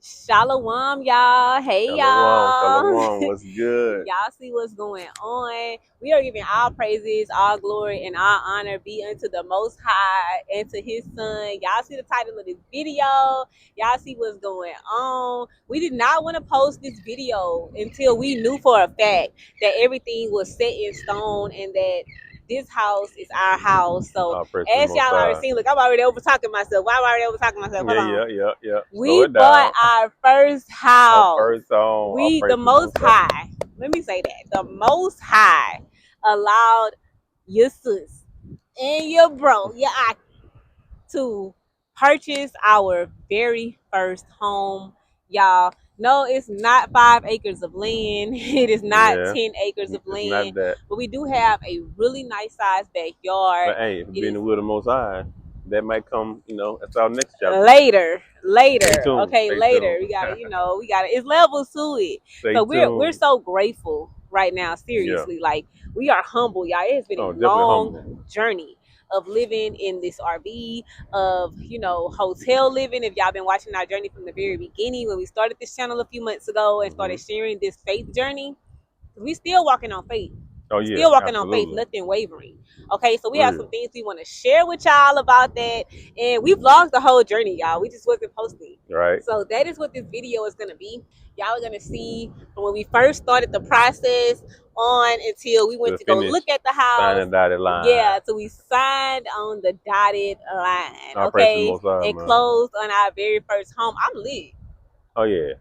Shalom, y'all. Hey, Shalom, y'all. shalom. What's good? Y'all see what's going on. We are giving all praises, all glory, and all honor be unto the Most High and to His Son. Y'all see the title of this video. Y'all see what's going on. We did not want to post this video until we knew for a fact that everything was set in stone and that this house is our house. So as y'all already seen, look, I'm already over talking myself. Why am I already over talking myself? Hold on. Yeah. We bought our first house. Our first home. The Most High. Let me say that. The Most High allowed your sis and your bro, your aunt, to purchase our very first home. Y'all, no, it's not 5 acres of land. It is not 10 acres of land. But we do have a really nice sized backyard. But hey, being the will of the Most High, that might come, that's our next chapter. Later. Stay Later. tuned. We gotta, it's levels to it. So we're so grateful right now, seriously. Yeah. Like, we are humble, y'all. It has been a long journey of living in this RV, of hotel living. If y'all been watching our journey from the very beginning, when we started this channel a few months ago and started sharing this faith journey, we still walking on faith. Still walking on faith, nothing wavering. Okay, so we have some things we want to share with y'all about that. And we vlogged the whole journey, y'all. We just wasn't posting. Right. So that is what this video is going to be. Y'all are going to see from when we first started the process on until we went to go look at the house. Sign the dotted line. Yeah, so we signed on the dotted line. Okay, and closed on our very first home. I'm lit. Oh, yeah.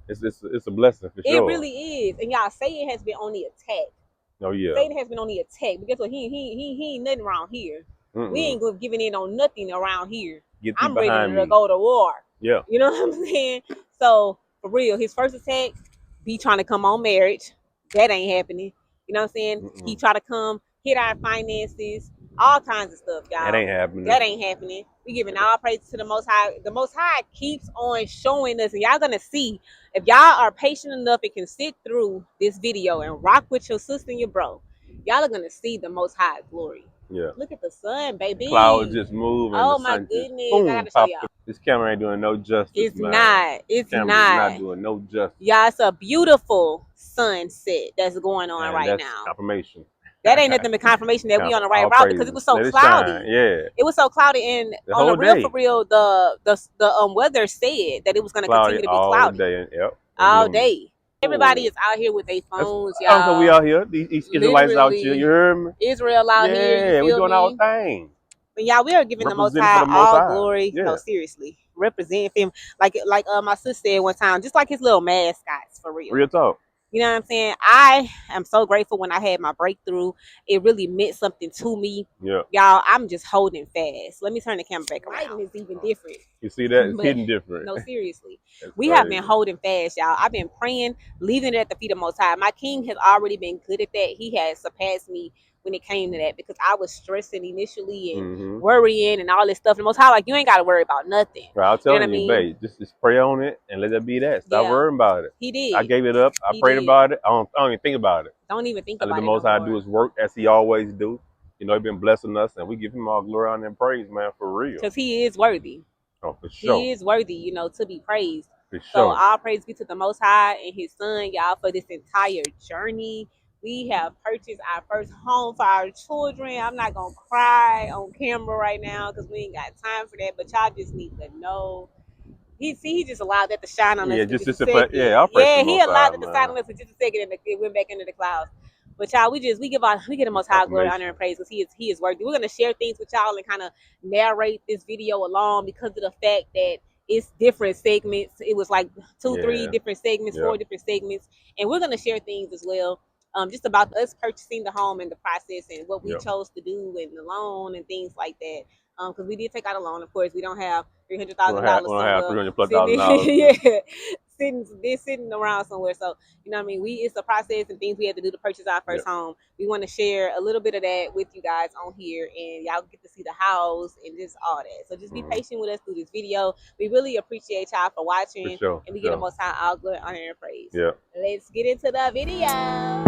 It's a blessing for sure. It really is. And y'all, Satan has been on the attack. Oh yeah. Satan has been on the attack, but guess what? He ain't nothing around here. We ain't giving in on nothing around here. I'm ready to go to war. Yeah. You know what I'm saying? So for real, his first attack, be trying to come on marriage. That ain't happening. You know what I'm saying? He try to come hit our finances, all kinds of stuff, y'all. That ain't happening. That ain't happening. We giving all praise to the Most High. The Most High keeps on showing us, and y'all gonna see, if y'all are patient enough and can sit through this video and rock with your sister and your bro, y'all are gonna see the Most High glory. Yeah. Look at the sun, baby. Clouds just move. And oh my goodness! I gotta show y'all. This camera ain't doing no justice. It's man. not. It's not doing no justice. Y'all, it's a beautiful sunset that's going on right now. Confirmation. That ain't nothing but confirmation that we on the right route, because it was so cloudy. Yeah. It was so cloudy, and on the real for real, the weather said that it was gonna continue to be cloudy all day. Everybody is out here with their phones, y'all. So we out here. These Israelites out here. You heard me? Israel out here. Yeah, we doing our thing. But y'all, we are giving the Most High all glory. Yeah. No, seriously, represent him like my sister said one time, just like his little mascots, for real. Real talk. You know what I'm saying? I am so grateful when I had my breakthrough. It really meant something to me. Yeah. Y'all, I'm just holding fast. Let me turn the camera back around. It's even different. You see that? It's hitting different. No, seriously. We have been holding fast, y'all. I've been praying, leaving it at the feet of Most High. My King has already been good at that. He has surpassed me when it came to that, because I was stressing initially and worrying and all this stuff. And Most High, like, you ain't got to worry about nothing. Right, I'll tell you, babe, just pray on it and let that be that. Stop worrying about it. He did. I gave it up. I prayed about it. I don't even think about it. Don't even think about it. Let the Most High do his work as he always do. He's been blessing us, and we give him all glory, honor, and praise, man, for real. Because he is worthy. Oh, for sure. He is worthy, to be praised. For sure. So all praise be to the Most High and his Son, y'all, for this entire journey. We have purchased our first home for our children. I'm not going to cry on camera right now because we ain't got time for that. But y'all just need to know. He just allowed that to shine on us. Yeah, he allowed it to shine on us for just a second, and it went back into the clouds. But y'all, we give the Most High glory, honor, and praise, because he is worthy. We're going to share things with y'all and kind of narrate this video along because of the fact that it's different segments. It was like 3 different segments, 4 different segments. And we're going to share things as well. Just about us purchasing the home and the process and what we chose to do and the loan and things like that. Because we did take out a loan, of course. We don't have $300,000. We don't have $300,000. Sitting around somewhere. So, you know what I mean? It's a process and things we had to do to purchase our first home. We want to share a little bit of that with you guys on here, and y'all get to see the house and just all that. So just be patient with us through this video. We really appreciate y'all for watching. And we get the Most High all glory, honor, and praise. Yeah. Let's get into the video.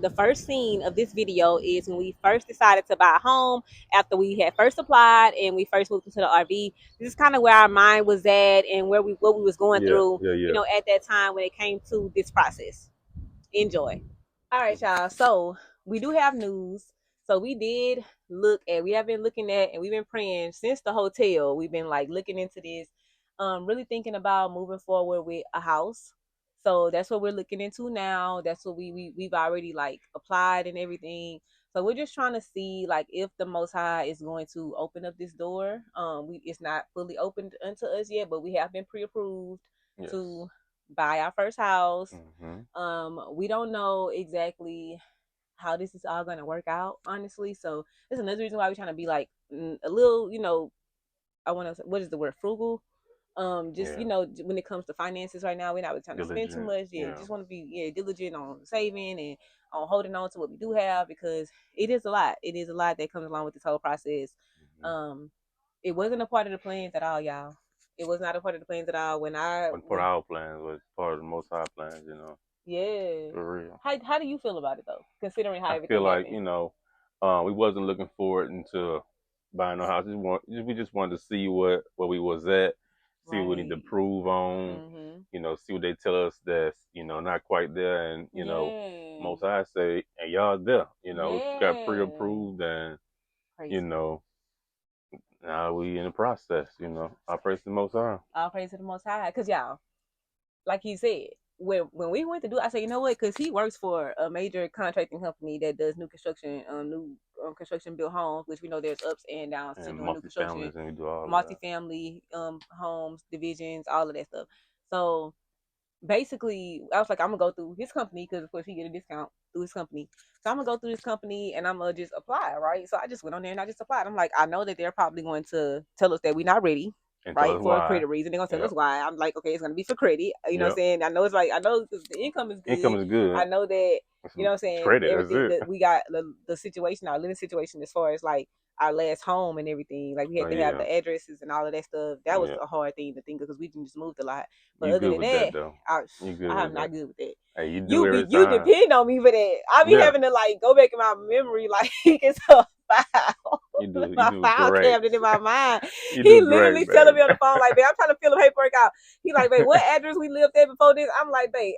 the first scene of this video is when we first decided to buy a home after we had first applied and we first moved into the RV. This is kind of where our mind was at and what we was going through, at that time when it came to this process. Enjoy. All right, y'all. So we do have news. So we have been looking at, and we've been praying since the hotel. We've been like looking into this, really thinking about moving forward with a house. So that's what we're looking into now. That's what we've already like applied and everything. So we're just trying to see like if the Most High is going to open up this door. It's not fully opened unto us yet, but we have been pre-approved to buy our first house. We don't know exactly how this is all going to work out, honestly. So that's another reason why we're trying to be like a little, I want to, what is the word, frugal. When it comes to finances right now, we're not really trying to spend too much. Just want to be diligent on saving and on holding on to what we do have, because it is a lot. It is a lot that comes along with this whole process. It wasn't a part of the plans at all, y'all. It was not a part of the plans at all. When part of our plans was part of the Most High plans, Yeah. For real. How do you feel about it though? Considering how everything feel like, happened? we wasn't looking forward into buying a house. We just wanted to see where we was at, see what we need to improve on, see what they tell us that's, not quite there, and Most High say, and y'all there, we got pre-approved, and now we in the process, All praise to the Most High. All praise to the Most High, because y'all, like he said, when we went to do it, I said, you know what? Because he works for a major contracting company that does new construction, construction built homes, which we know there's ups and downs to doing new construction, and we do all multifamily homes, divisions, all of that stuff. So basically, I was like, I'm gonna go through his company because of course he get a discount through his company. So I'm gonna go through this company and I'm gonna just apply, right? So I just went on there and I just applied. I'm like, I know that they're probably going to tell us that we're not ready, right, for a credit reason. They're gonna tell us why. I'm like, okay, it's gonna be for credit. You know what I'm saying? I know it's like, I know the income is good. I know that, you know what I'm saying, credit, everything that we got, the situation, our living situation as far as like our last home and everything. Like we had to have the addresses and all of that stuff. That was a hard thing to think of because we just moved a lot. But other than that, I'm not good with that. Hey, you depend on me for that. I be having to like go back in my memory, like it's a file. You do file great. cabinet in my mind. He literally telling me on the phone, like, babe, I'm trying to fill the paperwork out. He like, babe, what address we lived at before this? I'm like, babe,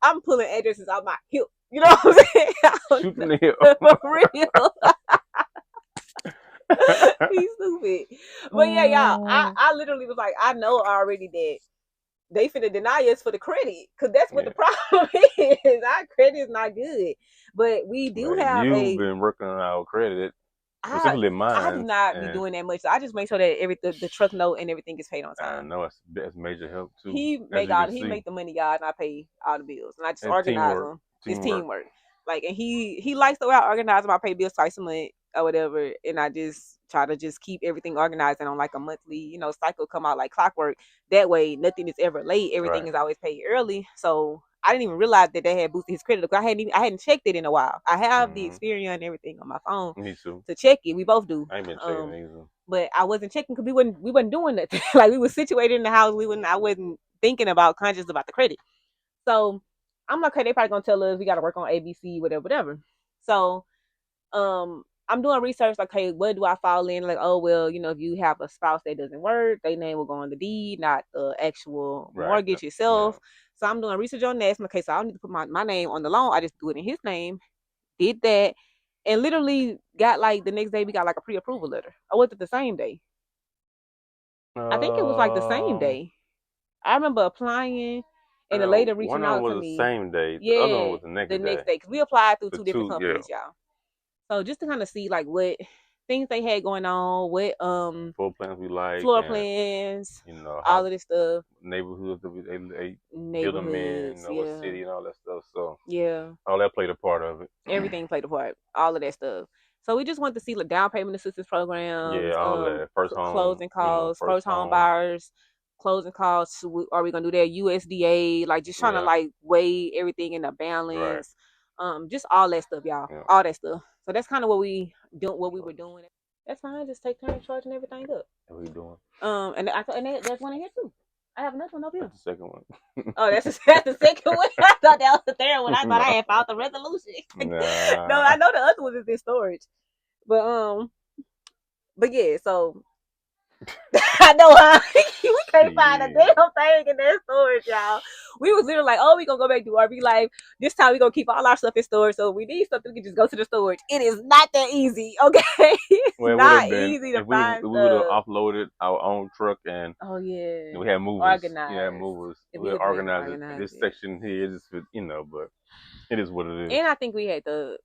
I'm pulling addresses out my hip. You know what I'm saying? Shoot from the hip. For real. He's stupid. But yeah, y'all, I literally was like, I know already that they finna deny us for the credit, because that's what the problem is. Our credit is not good, but we do have you've been working on our credit. Specifically mine. I do not be doing that much. So I just make sure that the truck note and everything is paid on time. I know that's major help too. He make the money, y'all, and I pay all the bills, and I just organize them. It's teamwork. Like, and he likes the way I organize them. I pay bills twice a month or whatever, and I just try to just keep everything organized and on like a monthly, cycle, come out like clockwork. That way, nothing is ever late. Everything is always paid early. So I didn't even realize that they had boosted his credit. I hadn't checked it in a while. I have the Experian and everything on my phone. Me too. To check it. We both do. I ain't been checking either. But I wasn't checking because we wasn't doing nothing. Like, we were situated in the house. I wasn't thinking about conscious about the credit. So I'm like, okay, they probably gonna tell us we gotta work on ABC, whatever. So I'm doing research, like, hey, what do I fall in? Like, oh, well, if you have a spouse that doesn't work, their name will go on the deed, not the actual mortgage itself. So I'm doing research on that. So, okay, so I don't need to put my name on the loan. I just do it in his name. Did that. And literally got like the next day, we got like a pre-approval letter. Or was it the same day? I think it was like the same day. I remember applying and the lady reaching out to me. One was the same day. The other one was the next day. Because we applied through two different companies, y'all. So just to kind of see like what things they had going on, what floor plans we like, plans, all of this stuff, neighborhoods that they build them in, what city and all that stuff. So all that played a part of it. Everything played a part, all of that stuff. So we just wanted to see the down payment assistance programs, all that, first home closing costs, first home buyers, closing costs. Are we gonna do that? USDA, like just trying to like weigh everything in a balance. Just all that stuff, y'all. All that stuff. So that's kind of what we were doing. That's fine. Just take turns charging everything up. What we doing? And that's one in here too. I have another one over here. That's the second one. Oh, that's the second one. I thought that was the third one. I thought I had found the resolution. Nah. No, I know the other one is in storage. But yeah, so I know how we can't find a damn thing in that storage, y'all. We was literally like, oh, we gonna go back to RV life. This time we gonna keep all our stuff in storage. So if we need something, we can just go to the storage. It is not that easy, okay? It's not easy to find. We would have offloaded our own truck and we had movers. Organized. Yeah, movers. We organized it. This section here is, but it is what it is. And I think we had to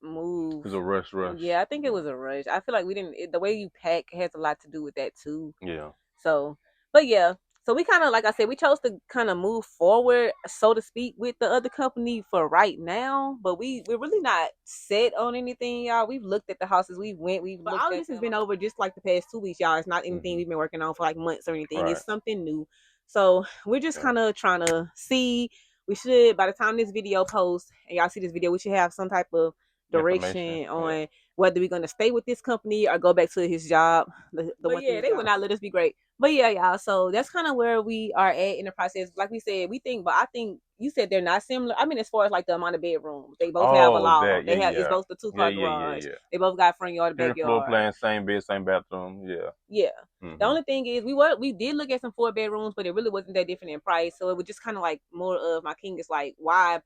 move. It was a rush. Yeah, I think it was a rush. I feel like we didn't. The way you pack has a lot to do with that too. Yeah. So, but yeah. So we kind of, like I said, we chose to kind of move forward, so to speak, with the other company for right now. But we're really not set on anything, y'all. We've looked at the houses, but all this has been over just like the past 2 weeks, y'all. It's not anything we've been working on for like months or anything. Right. It's something new. So we're just kind of trying to see. We should, by the time this video posts and y'all see this video, we should have some type of direction on whether we're gonna stay with this company or go back to his job. The one thing they would not let us be great. But yeah, y'all. So that's kind of where we are at in the process. Like we said, I think you said they're not similar. I mean, as far as like the amount of bedrooms, they both have a lot. It's both the 2-car garage. They both got front yard, backyard. Floor plan, same bed, same bathroom. Yeah. The only thing is we did look at some 4 bedrooms, but it really wasn't that different in price. So it was just kind of like more of my king is like, why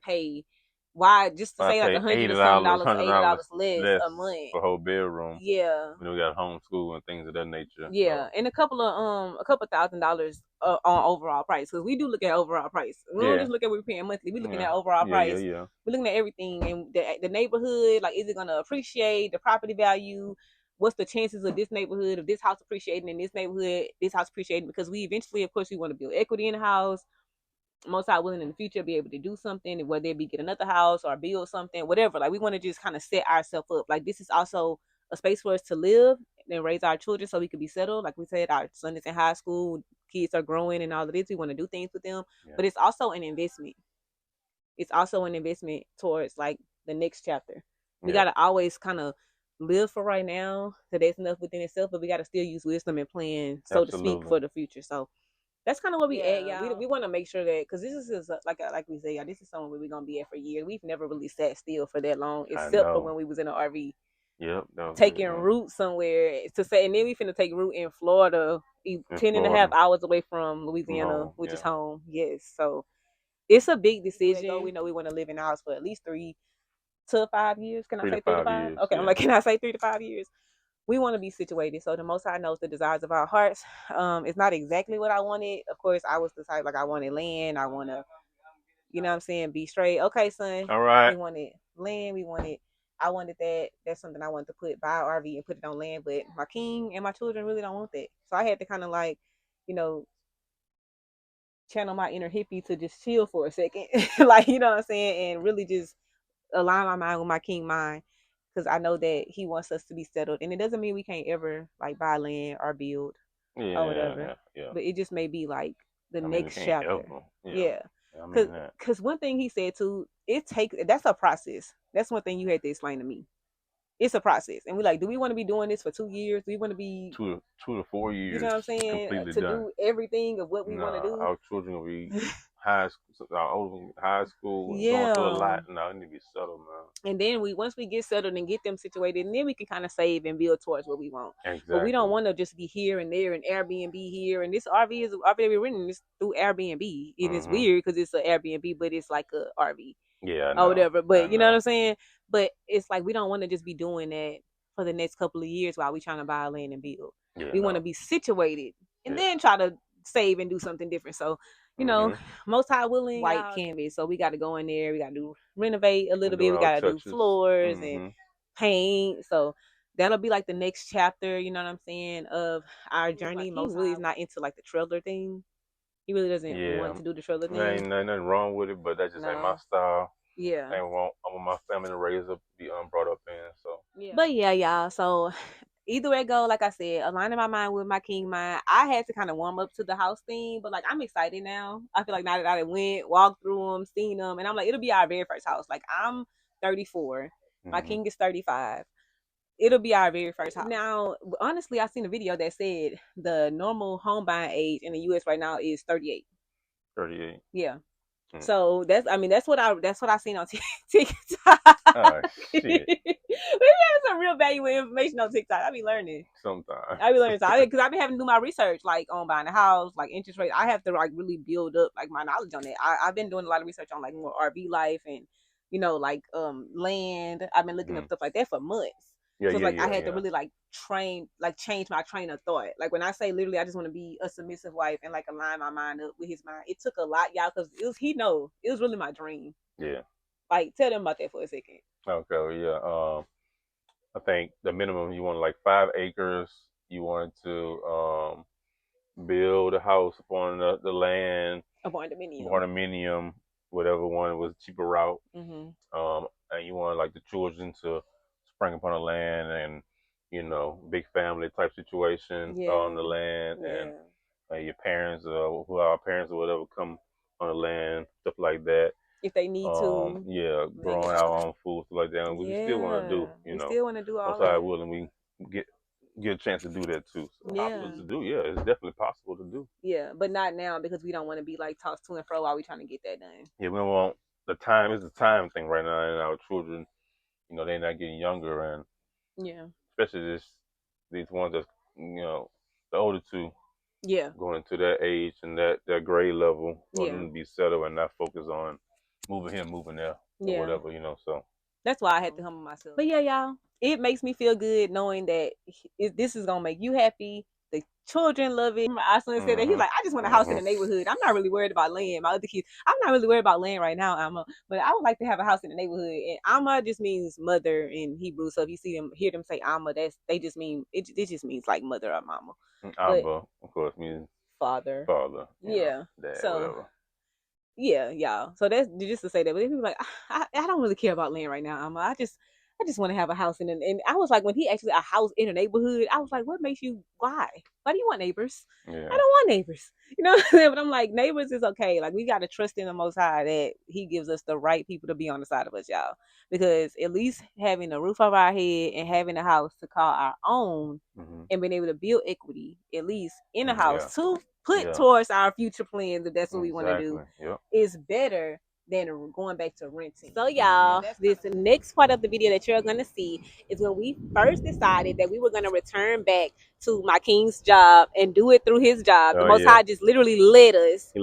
just to say like $100 $80 less a month for a whole bedroom? Yeah. We got homeschool and things of that nature. Yeah, and a couple $1,000 on overall price, because we do look at overall price. We don't just look at what we're paying monthly. We're looking at overall price. We're looking at everything, and the neighborhood. Like, is it gonna appreciate the property value? What's the chances of this neighborhood, of this house appreciating in this neighborhood, this house appreciating? Because we eventually, of course, we want to build equity in the house. Most I willing in the future be able to do something, whether it be get another house or build something, whatever. Like, we want to just kind of set ourselves up. Like, this is also a space for us to live and raise our children so we could be settled. Like we said, our son is in high school, kids are growing and all of this. We want to do things with them, but it's also an investment. It's also an investment towards like the next chapter. We got to always kind of live for right now, so that's enough within itself, but we got to still use wisdom and plan, so to speak, for the future. So that's kind of where we at, y'all. We want to make sure that, because this is like we say, y'all, this is somewhere we're gonna be at for years. We've never really sat still for that long, except for when we was in an RV. Yep. Taking root somewhere to say, and then we finna take root in Florida, 10 and a half hours away from Louisiana, which is home. Yes. So it's a big decision. We know we want to live in the house for at least 3 to 5 years. Can I say 3 to 5? Okay. I'm like, can I say 3 to 5 years? We want to be situated. So the Most High knows the desires of our hearts. It's not exactly what I wanted. Of course, I was the type, like, I wanted land. I want to, you know what I'm saying, be straight. Okay, son. All right. We wanted land. I wanted that. That's something I wanted to buy an RV and put it on land. But my king and my children really don't want that. So I had to kind of like, channel my inner hippie to just chill for a second. Like, you know what I'm saying? And really just align my mind with my king mind. Because I know that he wants us to be settled. And it doesn't mean we can't ever like buy land or build or whatever. Yeah. But it just may be like the next chapter. Yeah. Because one thing he said too, that's a process. That's one thing you had to explain to me. It's a process. And we're like, do we want to be doing this for 2 years? Do we want to be 2 to 4 years? You know what I'm saying? To do everything of what we want to do. Our children will be high school, going through a lot. No, they need to be settled, man. And then once we get settled and get them situated, and then we can kind of save and build towards what we want. Exactly. But we don't want to just be here and there and Airbnb here. And this RV is RV we're renting this through Airbnb. It is weird because it's an Airbnb, but it's like a RV. Yeah. Or whatever. But you know what I'm saying? But it's like we don't want to just be doing that for the next couple of years while we trying to buy land and build. We want to be situated and then try to save and do something different. So, Most High willing, white canvas. So we got to go in there. We got to renovate a little bit. We got to do floors and paint. So that'll be like the next chapter, you know what I'm saying, of our journey. Most really is not into like the trailer thing. He really doesn't want to do the trailer thing. There ain't nothing wrong with it, but that just ain't my style. Yeah. I want my family to raise up, be brought up in. So. Yeah. But yeah, y'all. So either way it go, like I said, aligning my mind with my king mind. I had to kind of warm up to the house thing, but like I'm excited now. I feel like now that I went, walked through them, seen them, and I'm like, it'll be our very first house. Like I'm 34, my king is 35. It'll be our very first house. Now, honestly, I seen a video that said the normal home buying age in the U.S. right now is 38. 38. Yeah. So that's what I seen on TikTok. Oh, shit. Maybe there's some real valuable information on TikTok. I be learning. Sometimes. I be learning because I've been having to do my research, like on buying a house, like interest rate. I have to like really build up like my knowledge on it. I've been doing a lot of research on like more RV life and like land. I've been looking up stuff like that for months. So it's like I had to really like change my train of thought. Like when I say literally I just want to be a submissive wife and like align my mind up with his mind. It took a lot, y'all, because it was really my dream. Yeah. Like tell them about that for a second. Okay, yeah. I think the minimum you want like 5 acres. You wanted to build a house upon the land. A barndominium. Barndominium, whatever one was cheaper route. Mm-hmm. And you want like the children to spring upon the land and big family type situation on the land, and your parents who are our parents or whatever come on the land, stuff like that. If they need to. Yeah, growing our own food, stuff like that. And we still want to do, we still want to do all that. Outside willing, we get a chance to do that too. So to do, it's definitely possible to do. Yeah, but not now because we don't want to be like tossed to and fro while we trying to get that done. Yeah, we don't want the time. It's the time thing right now, and our children, they're not getting younger, and especially these ones that's the older two. Yeah. Going into that age and that grade level for them to be settled and not focus on moving here, moving there, or whatever, so. That's why I had to humble myself. But yeah, y'all, it makes me feel good knowing that this is going to make you happy. The children love it. My son said that he's like, I just want a house in the neighborhood. I'm not really worried about land. My other kids, I'm not really worried about land right now, Amma. But I would like to have a house in the neighborhood. And Amma just means mother in Hebrew. So if you hear them say Amma, it just means like mother or mama. Amma, of course, means father. Yeah. Dad, so whatever. Yeah, y'all. So that's just to say that. But people like, I don't really care about land right now, Amma. I just want to have a house and I was like, when he actually a house in a neighborhood, I was like, what makes you why do you want neighbors? I don't want neighbors, but I'm like, neighbors is okay. Like we got to trust in the Most High that he gives us the right people to be on the side of us, y'all, because at least having a roof over our head and having a house to call our own and being able to build equity at least in a house to put towards our future plans, if that's what we want to do, is better than going back to renting. So y'all, this next part of the video that you're gonna see is when we first decided that we were gonna return back to my king's job and do it through his job. The Most High just literally led us. He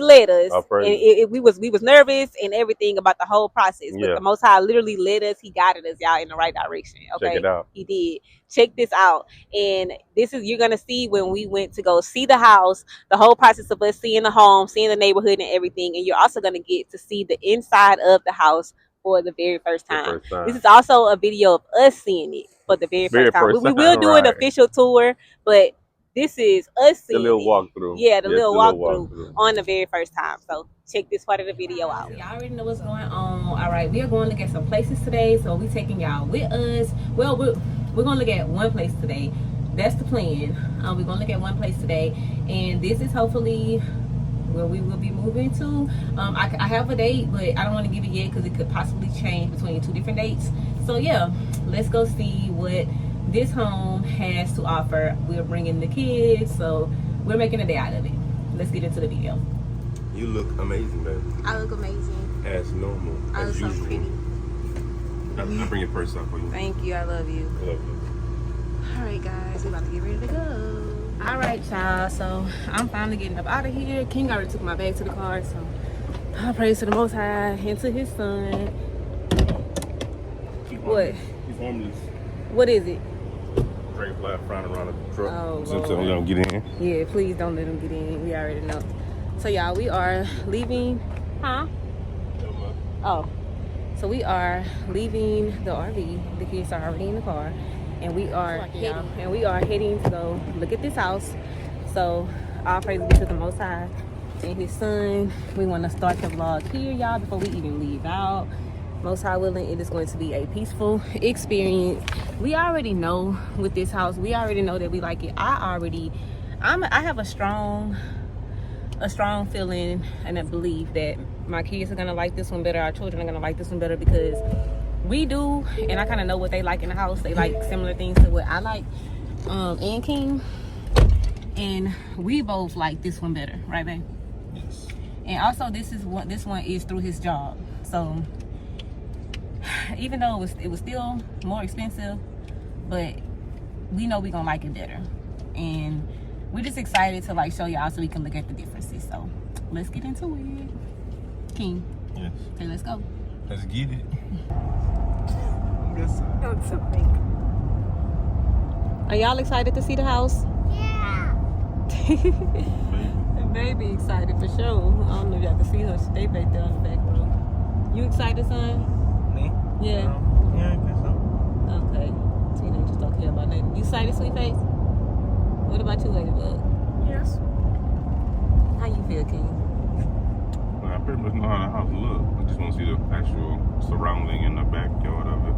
led us. And we was nervous and everything about the whole process. But the Most High literally led us. He guided us, y'all, in the right direction. Okay. Check it out. He did. Check this out. And you're gonna see when we went to go see the house, the whole process of us seeing the home, seeing the neighborhood and everything. And you're also gonna get to see the inside of the house for the very first time. This is also a video of us seeing it for the very first time. We will do an official tour, but this is us seeing the little walkthrough. Yeah, the little walkthrough on the very first time. So check this part of the video out. Y'all already know what's going on. All right, we are going to look at some places today. So we taking y'all with us. Well, we're going to look at one place today. That's the plan. We're going to look at one place today. And this is hopefully where we will be moving to. I have a date, but I don't want to give it yet because it could possibly change between 2 different dates. So yeah, let's go see what this home has to offer. We're bringing the kids, so we're making a day out of it. Let's get into the video. You look amazing, baby. I look amazing. As normal. I look so pretty. I'll bring your purse up for you. Thank you. I love you. I love you. All right, guys, we're about to get ready to go. All right, y'all. So I'm finally getting up out of here. King already took my bag to the car, so I praise to the Most High and to his son. What? He's homeless. What is it? Dragonfly flying around the truck. Oh, so we don't get in. Yeah, please don't let him get in. We already know. So y'all, we are leaving. Huh? Oh. So we are leaving the RV. The kids are already in the car. And we are heading to go look at this house. So all praise be to the Most High and his son. We want to start the vlog here, y'all, before we even leave out. Most High willing, it is going to be a peaceful experience. We already know with this house, we already know that we like it. I have a strong feeling and a belief that my kids are gonna like this one better, our children are gonna like this one better, because we do, and I kind of know what they like in the house. They like similar things to what I like, and King. And we both like this one better, right, babe? Yes. And also, this one is through his job. So even though it was still more expensive, but we know we gonna like it better. And we're just excited to like show y'all so we can look at the differences. So let's get into it. King. Yes. Okay, let's go. Let's get it. Are y'all excited to see the house? Baby excited for sure. I don't know if y'all can see her. Stay back there on the back row. You excited, son? Me? Yeah. Yeah, I guess so. Okay. Teenagers don't care about nothing. You excited, sweet face? What about you, Ladybug? Yes. How you feel, King? Well, I pretty much know how the house looks. I just want to see the actual surrounding in the backyard of it.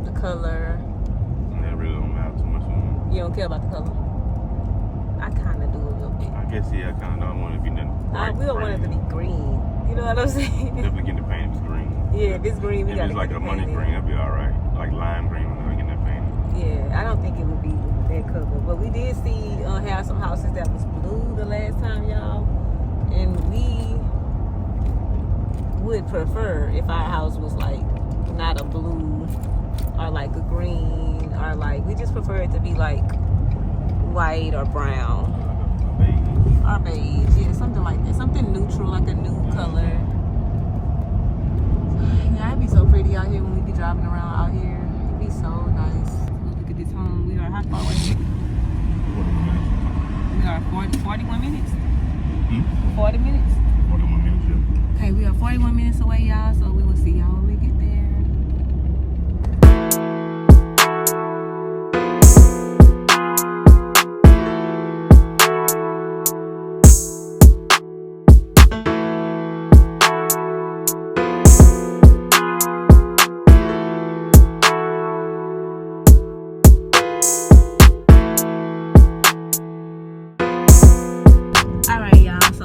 The color. And that really don't matter too much to me. You don't care about the color? I kind of do a little bit. I guess, yeah, I kind of don't want it to be nothing bright. We don't want it to be green. You know what I'm saying? Definitely getting the paint if it's green. Yeah, if it's green, we if gotta it's like get a the money paint green, that'd be all right. Like lime green, we're getting that painted. Yeah, I don't think it would be that color. But we did see have some houses that was blue the last time, y'all. And we would prefer if our house was like not a blue or like a green or like, we just prefer it to be like white or brown. Or beige, yeah, something like that. Something neutral, like a nude color. Yeah, it'd be so pretty out here when we be driving around out here. It'd be so nice. Look at this home. We are how far away? We are 41 minutes. 40 minutes. 41 minutes, yeah. Okay, we are 41 minutes away, y'all. So we will see y'all when we get there.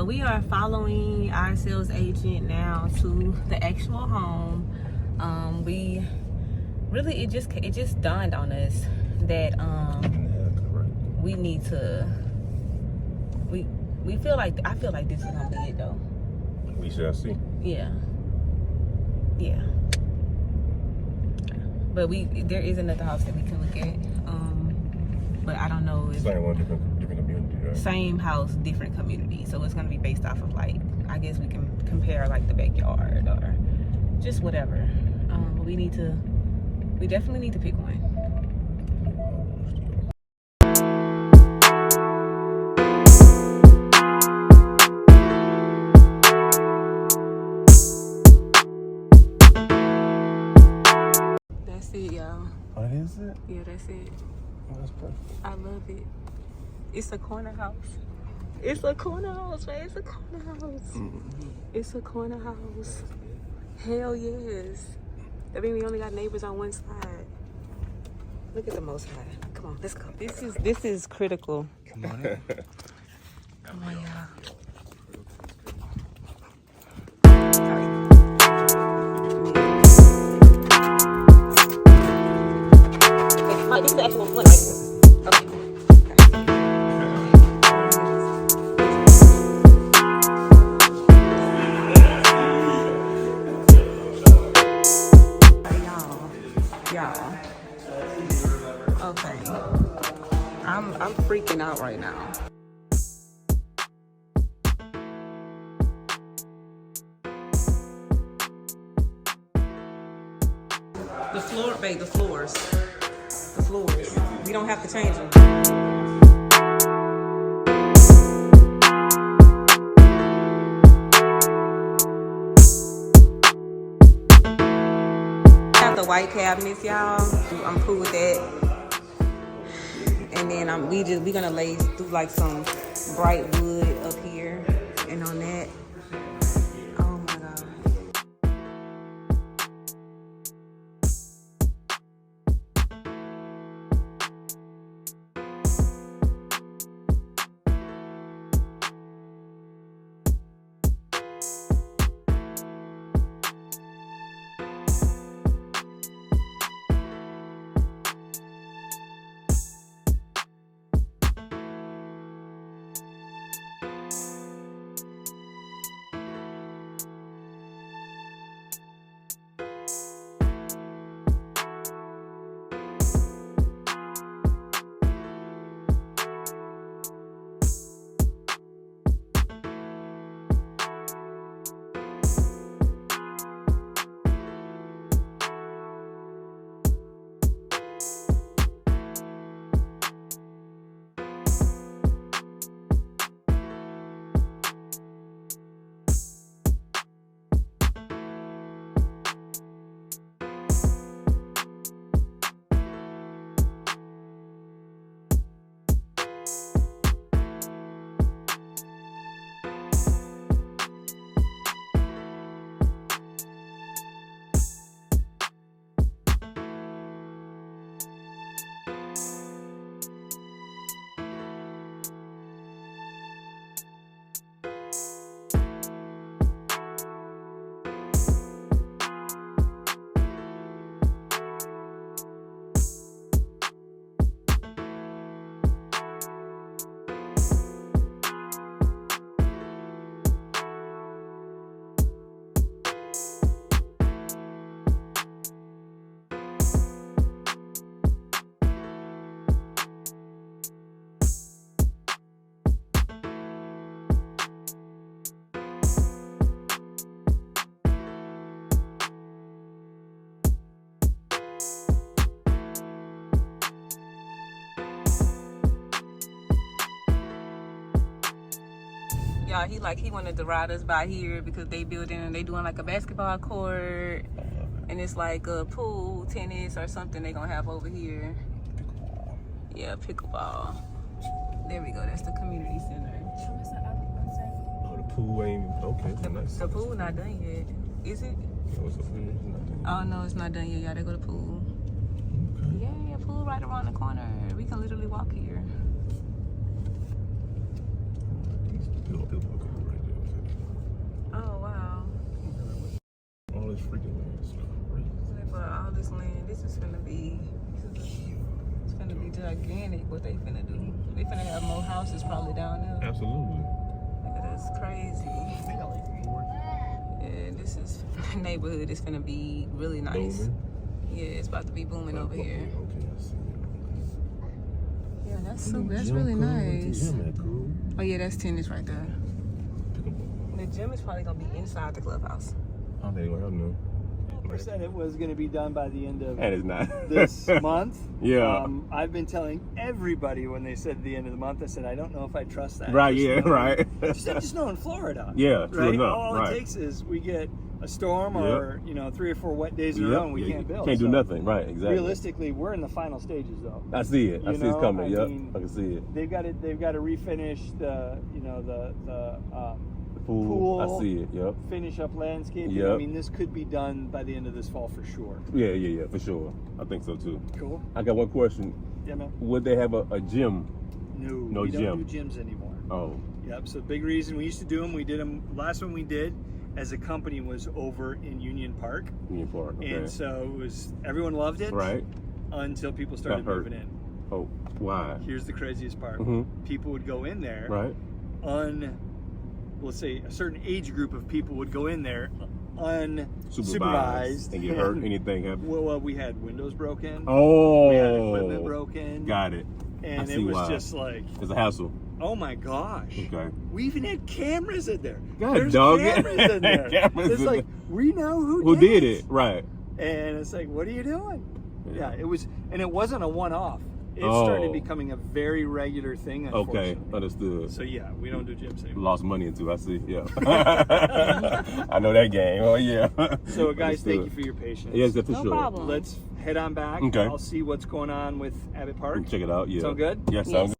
We are following our sales agent now to the actual home. We really, it just dawned on us that we need to, we feel like, I feel like this is gonna be it though. We shall see. Yeah. But there is another house that we can look at. But I don't know if same one, different community, right? Same house, different community. So it's gonna be based off of like, I guess we can compare like the backyard or just whatever. But we definitely need to pick one. That's it, y'all. Oh, that is it? Yeah, that's it. Oh, that's perfect. I love it. It's a corner house. It's a corner house, man. It's a corner house. It's a corner house. Hell yes. I mean, we only got neighbors on one side. Look at the Most High. Come on, let's go. This is critical. Come on in. Come on, y'all. This is the actual one, right? Okay. Y'all. Okay. I'm freaking out right now. The floor, babe, the floors. The floors. We don't have to change them. The white cabinets, y'all. I'm cool with that. And then we're gonna do like some bright wood up here and on that. Oh my god. y'all, he wanted to ride us by here because they doing like a basketball court, and it's like a pool, tennis, or something they gonna have over here. Yeah, pickleball. There we go. That's the community center. Oh, the pool ain't okay. The pool not done yet, is it? Oh no, it's not done yet. Y'all, they go to the pool. Okay. Yeah, pool right around the corner. We can literally walk here. Oh wow. All this freaking land is crazy. All this land, it's finna be gigantic. What they finna do? They finna have more houses probably down there. Absolutely. Yeah, that's crazy. Yeah, this is neighborhood is finna be really nice. Booming. Yeah, it's about to be booming over here. Okay, I see. Yeah, that's super. That's really nice. Oh yeah, that's tennis right there. The gym is probably gonna be inside the clubhouse. Oh, they don't know. Said it was going to be done by the end of this month. Yeah. I've been telling everybody when they said the end of the month, I said, I don't know if I trust that. Right, yeah, right. Just know in Florida. Yeah, true right? enough. All it takes is we get a storm or, 3 or 4 wet days in a row and we can't build. Can't do nothing, right, exactly. Realistically, we're in the final stages though. I see it. I see it's coming. Yep, I can see it. They've got to refinish the pool. I see it. Yep. Finish up landscaping. Yep. I mean, this could be done by the end of this fall for sure. Yeah, for sure. I think so too. Cool. I got one question. Yeah, man. Would they have a gym? No, we don't do gyms anymore. Oh. Yep. So big reason we used to do them. We did them. Last one we did as a company was over in Union Park. Union Park. Okay. And so it was everyone loved it. Right. Until people started moving in. Oh, why? Here's the craziest part. People would go in there. Right. Let's say a certain age group of people would go in there unsupervised and get hurt. Anything happen? Well, we had windows broken. Oh, we had equipment broken. Got it. And it was just like it's a hassle. Oh my gosh. Okay. We even had cameras in there. There's cameras in there. It's like we know who did it. Right. And it's like, what are you doing? Yeah, it was, and it wasn't a one-off. It started becoming a very regular thing, unfortunately. Okay, understood. So yeah, we don't do gyms anymore. Lost money into, I see, yeah. I know that game, oh yeah. So guys, thank you for your patience. Yes, for sure. No problem. Let's head on back. Okay. I'll see what's going on with Abbott Park. Check it out, yeah. Sound good? Yes, sound good.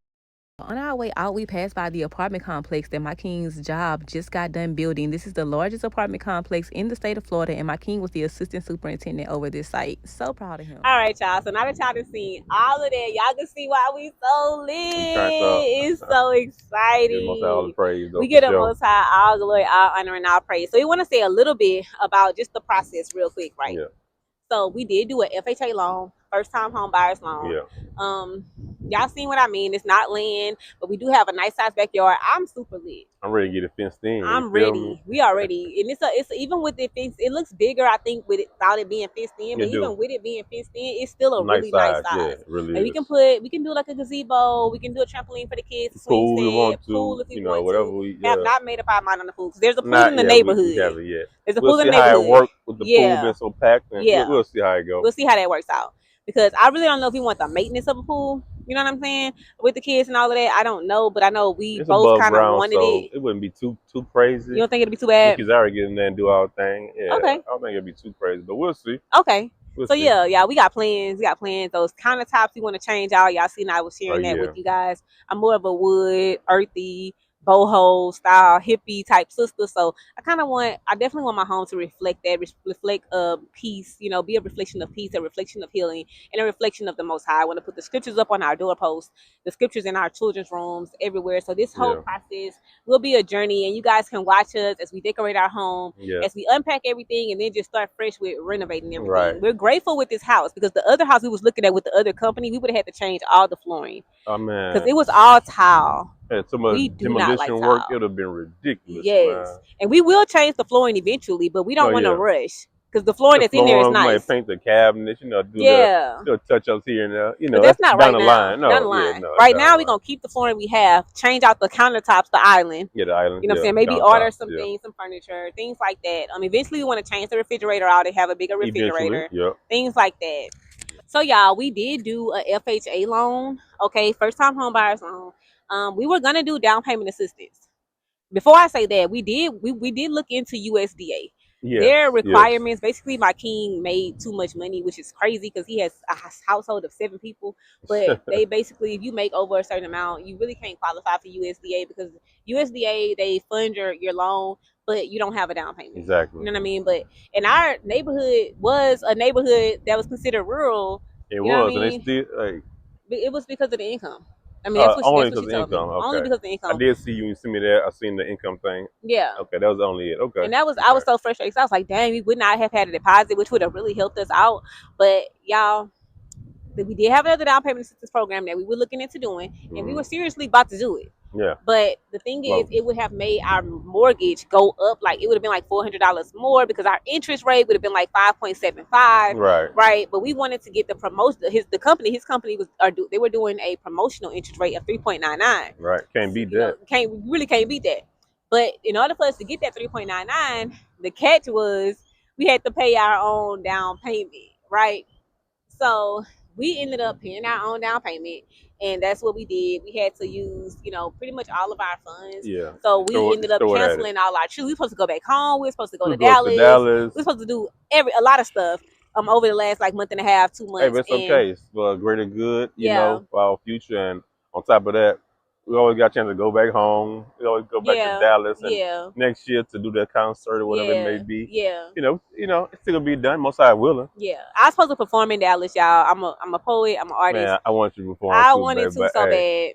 On our way out, we passed by the apartment complex that my king's job just got done building. This is the largest apartment complex in the state of Florida, and my king was the assistant superintendent over this site. So proud of him. All right, y'all. So now that y'all have seen all of that, y'all can see why we so lit. It's so exciting. We get a most high, all glory, all honor, and all praise. So we want to say a little bit about just the process real quick, right? Yeah. So we did do an FHA loan, first time home buyers loan. Yeah. Y'all seen what I mean? It's not land, but we do have a nice size backyard. I'm super lit. I'm ready to get it fenced in. I'm ready. We are ready. And it's even with it fenced, it looks bigger, I think, without it being fenced in. But even with it being fenced in, it's still a really nice size. Yeah, it really like is. we can do like a gazebo, we can do a trampoline for the kids, pool swing we want set, pool if we want to. Whatever we have not made up our mind on the pool. Because there's a pool in the neighborhood. We haven't yet. There's a pool in the neighborhood. We'll see how it works with the pool being so packed. And we'll see how it goes. We'll see how that works out. Because I really don't know if we want the maintenance of a pool. You know what I'm saying? With the kids and all of that, I don't know, but I know it's both kind of wanted it. It wouldn't be too crazy. You don't think it'd be too bad? Because I already get in there and do our thing. Yeah, okay. I don't think it'd be too crazy, but we'll see. Okay. We'll see. Yeah, we got plans. Those countertops we want to change out. Y'all seen I was sharing that with you guys. I'm more of a wood, earthy, boho style hippie type sister, so I definitely want my home to reflect that, reflect peace, be a reflection of peace, a reflection of healing, and a reflection of the Most High. I want to put the scriptures up on our doorposts, the scriptures in our children's rooms, everywhere. So this whole process will be a journey, and you guys can watch us as we decorate our home, as we unpack everything, and then just start fresh with renovating everything. Right. We're grateful with this house because the other house we was looking at with the other company, we would have had to change all the flooring. Oh man, because it was all tile. And so much demolition work, it would have been ridiculous. Yes, man. And we will change the flooring eventually, but we don't want to rush because the flooring that's in there is nice. Might paint the cabinets, do little touch-ups here and there. But that's not down right the now. line. No, down the line. Right now, we're gonna keep the flooring we have, change out the countertops, the island. Yeah, the island. You know what I'm saying? Maybe order some things, some furniture, things like that. Eventually, we want to change the refrigerator out and have a bigger refrigerator. Things like that. So, y'all, we did do a FHA loan. Okay, first-time home buyers loan. We were gonna do down payment assistance, before I say that, we did look into USDA. Their requirements, basically my king made too much money, which is crazy because he has a household of 7 people. But they basically, if you make over a certain amount, you really can't qualify for USDA because USDA, they fund your loan, but you don't have a down payment. Exactly. You know what I mean? But in our neighborhood was a neighborhood that was considered rural. It was, and they still it was because of the income. I mean, that's what she told me. Okay. Only because of the income. I did see you send me that. I seen the income thing. Yeah. Okay, that was only it. Okay. And that was, I was so frustrated. So I was like, dang, we would not have had a deposit, which would have really helped us out. But y'all, we did have another down payment assistance program that we were looking into doing, and we were seriously about to do it. Yeah. But the thing is, it would have made our mortgage go up. Like, it would have been like $400 more because our interest rate would have been like 5.75. Right. But we wanted to get the promotion. His company was, they were doing a promotional interest rate of 3.99. Right. Can't beat that. Really can't beat that. But in order for us to get that 3.99, the catch was we had to pay our own down payment. Right. So we ended up paying our own down payment, and that's what we did. We had to use, pretty much all of our funds. Yeah. So we ended up canceling all our trips. We were supposed to go back home. We were supposed to go to Dallas. We were supposed to do a lot of stuff over the last month and a half, 2 months. Hey, but it's okay. It's for greater good, you know, for our future. And on top of that, we always got a chance to go back home. We always go back to Dallas and next year to do that concert or whatever it may be. Yeah. You know, it's still gonna be done. Most I willing. Yeah. I was supposed to perform in Dallas, y'all. I'm a poet. I'm an artist. Man, I want you to perform. I wanted to so bad.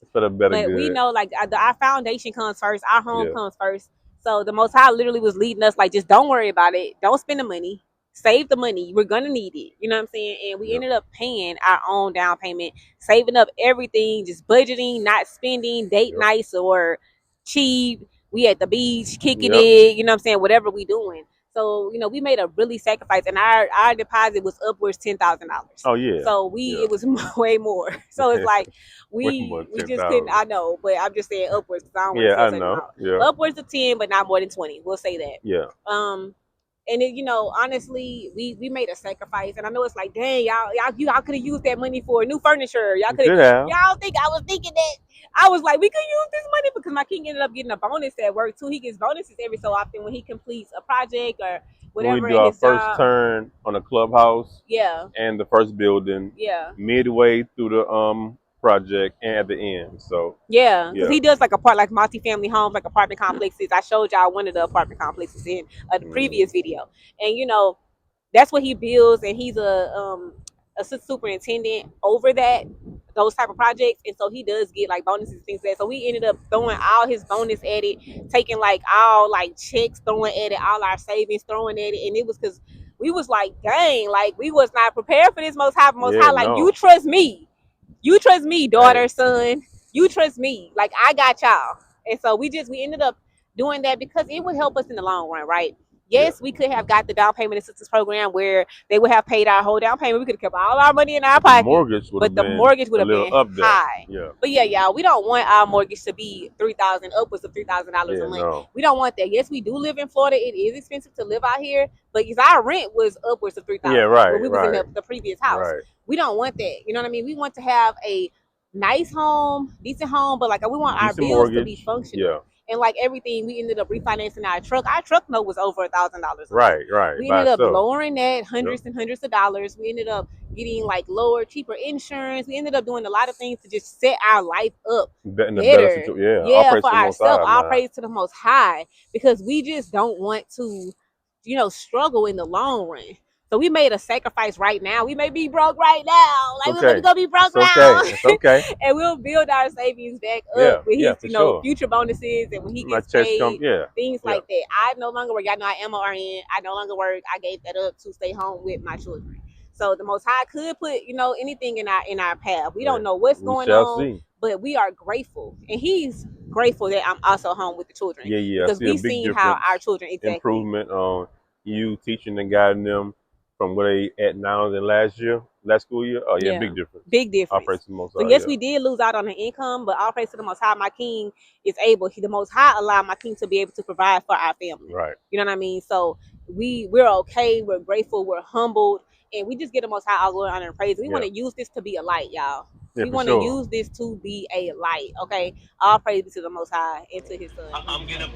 It's for the better but good. We know, like, our foundation comes first. Our home comes first. So the Most High literally was leading us, like, just don't worry about it. Don't spend the money. Save the money. We're going to need it. You know what I'm saying? And we ended up paying our own down payment, saving up everything, just budgeting, not spending, date nights or cheap. We at the beach, kicking it, you know what I'm saying? Whatever we doing. So, we made a really sacrifice, and our deposit was upwards $10,000. Oh, yeah. So it was way more. So it's like, we just couldn't, I know, but I'm just saying upwards because I don't want to say I know. Yeah. Upwards of 10, but not more than 20. We'll say that. Yeah. And then, honestly, we made a sacrifice, and I know it's like, dang, y'all could have used that money for new furniture. Y'all could have. Y'all think I was thinking that? I was like, we could use this money because my king ended up getting a bonus at work too. He gets bonuses every so often when he completes a project or whatever. We do our first turn on a clubhouse. Yeah. And the first building. Yeah. Midway through the project and at the end. So because he does like multi-family homes, like apartment complexes. I showed y'all one of the apartment complexes in the previous video, and that's what he builds, and he's a superintendent over those type of projects, and so he does get like bonuses and things like that. So we ended up throwing all his bonus at it, taking like all like checks, throwing at it, all our savings, throwing at it, and it was because we was like, dang, like we was not prepared for this. Most high, like, you trust me. You trust me, daughter, son. You trust me. Like, I got y'all. And so we ended up doing that because it would help us in the long run, right? Yes, we could have got the down payment assistance program where they would have paid our whole down payment. We could have kept all our money in our pocket. The mortgage would have been high. Yeah. But yeah, y'all, we don't want our mortgage to be $3,000, upwards of $3,000 a month. No. We don't want that. Yes, we do live in Florida. It is expensive to live out here, but our rent was upwards of $3,000. Yeah, right. When we was in the previous house. Right. We don't want that. You know what I mean? We want to have a nice home, decent home, but like we want our bills to be functional. Yeah. And like everything, we ended up refinancing our truck. Our truck note was over $1,000. Right. We ended up lowering that hundreds and hundreds of dollars. We ended up getting like lower, cheaper insurance. We ended up doing a lot of things to just set our life up better. For ourselves. All praise to the Most High, because we just don't want to, struggle in the long run. So we made a sacrifice right now. We may be broke right now. Like, we're going to be broke now. It's okay. And we'll build our savings back up with his, future bonuses, and when he gets paid, things like that. I no longer work. Y'all know I am an RN. I no longer work. I gave that up to stay home with my children. So the Most High could put, anything in our path. We don't know what's going on, but we are grateful. And he's grateful that I'm also home with the children. Yeah. Because we've seen how our children improvement on you teaching and guiding them from where they at now than last school year. Oh yeah, big difference. Big difference. All praise to the Most High. So yes, we did lose out on the income, but all praise to the Most High. My king is able. The Most High allowed my king to be able to provide for our family. Right. You know what I mean? So we're okay. We're grateful. We're humbled, and we just get the Most High all glory, honor, and praise. We want to use this to be a light, y'all. Yeah, we want to use this to be a light. Okay, all praise to the Most High and to His Son. I'm gonna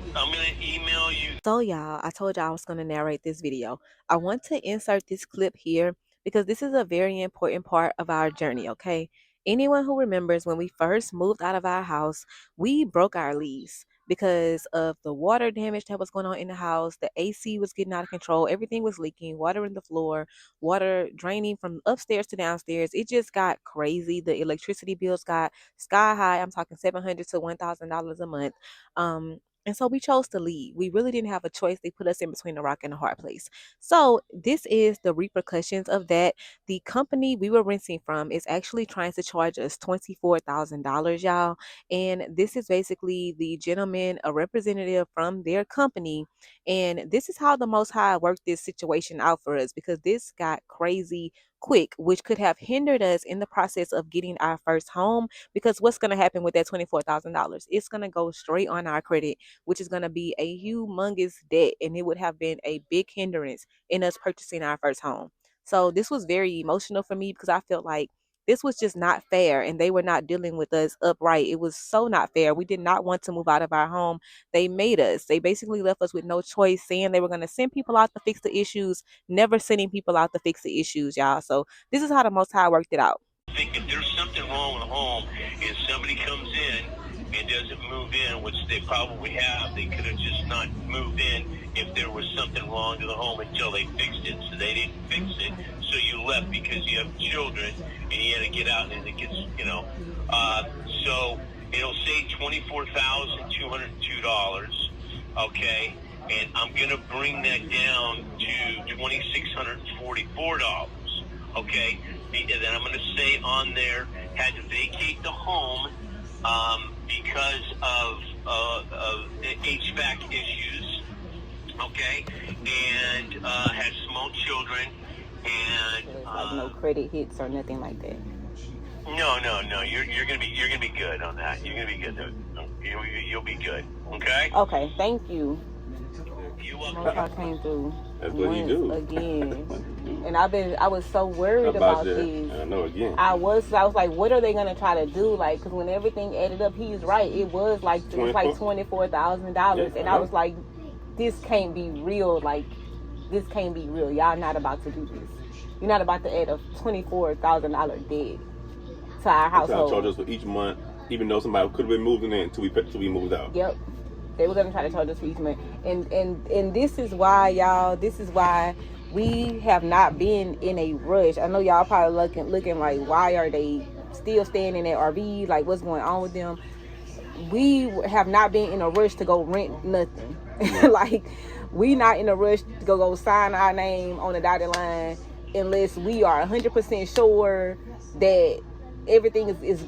email you. So y'all, I told y'all I was gonna narrate this video. I want to insert this clip here because this is a very important part of our journey. Okay, anyone who remembers when we first moved out of our house, we broke our lease because of the water damage that was going on in the house. The AC was getting out of control. Everything was leaking, water in the floor, water draining from upstairs to downstairs. It just got crazy. The electricity bills got sky high. I'm talking $700 to $1,000 a month. And so we chose to leave. We really didn't have a choice. They put us in between a rock and a hard place. So this is the repercussions of that. The company we were renting from is actually trying to charge us $24,000, y'all. And this is basically the gentleman, a representative from their company. And this is how the Most High worked this situation out for us, because this got crazy quick, which could have hindered us in the process of getting our first home. Because what's going to happen with that $24,000? It's going to go straight on our credit, which is going to be a humongous debt, and it would have been a big hindrance in us purchasing our first home. So this was very emotional for me because I felt like this was just not fair, and they were not dealing with us upright. It was so not fair. We did not want to move out of our home. They made us. They basically left us with no choice, saying they were going to send people out to fix the issues, never sending people out to fix the issues, y'all. So this is how the Most High worked it out. Think if there's something wrong with the home and somebody comes in and doesn't move in, which they probably have, they could have just not moved in if there was something wrong to the home until they fixed it. So they didn't fix it, so you left because you have children and you had to get out, and it gets, so it'll say $24,202, okay, and I'm gonna bring that down to $2,644, okay. And then I'm going to say on there, had to vacate the home because of HVAC issues, okay, and had small children, and like no credit hits or nothing like that. No. You're gonna be good on that. You're gonna be good. You'll be good. Okay. Okay. Thank you. I came through. That's what you do again, and I was so worried about this. I know again. I was like, what are they gonna try to do? Like, because when everything added up, he's right. It was like $24,000, and I was like, this can't be real. Like, this can't be real. Y'all not about to do this. You're not about to add a $24,000 debt to our household. Charge us for each month, even though somebody could have been moving in until we moved out. Yep. They were going to try to charge us for each month. And this is why, y'all, we have not been in a rush. I know y'all probably looking like, why are they still staying in that RV? Like, what's going on with them? We have not been in a rush to go rent nothing. Like, we not in a rush to go sign our name on the dotted line unless we are 100% sure that everything is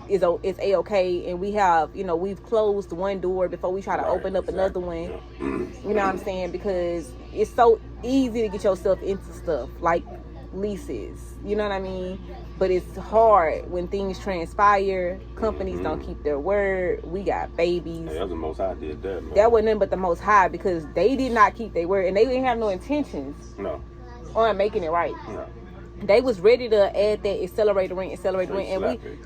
a-okay, and we have, we've closed one door before we try to open up another one. You know what I'm saying? Because it's so easy to get yourself into stuff like leases, you know what I mean? But it's hard when things transpire. Companies don't keep their word. We got babies. That was the Most High did that, man. That wasn't nothing but the Most High, because they did not keep their word, and they didn't have no intentions on making it right. No. They was ready to add that accelerator rent, and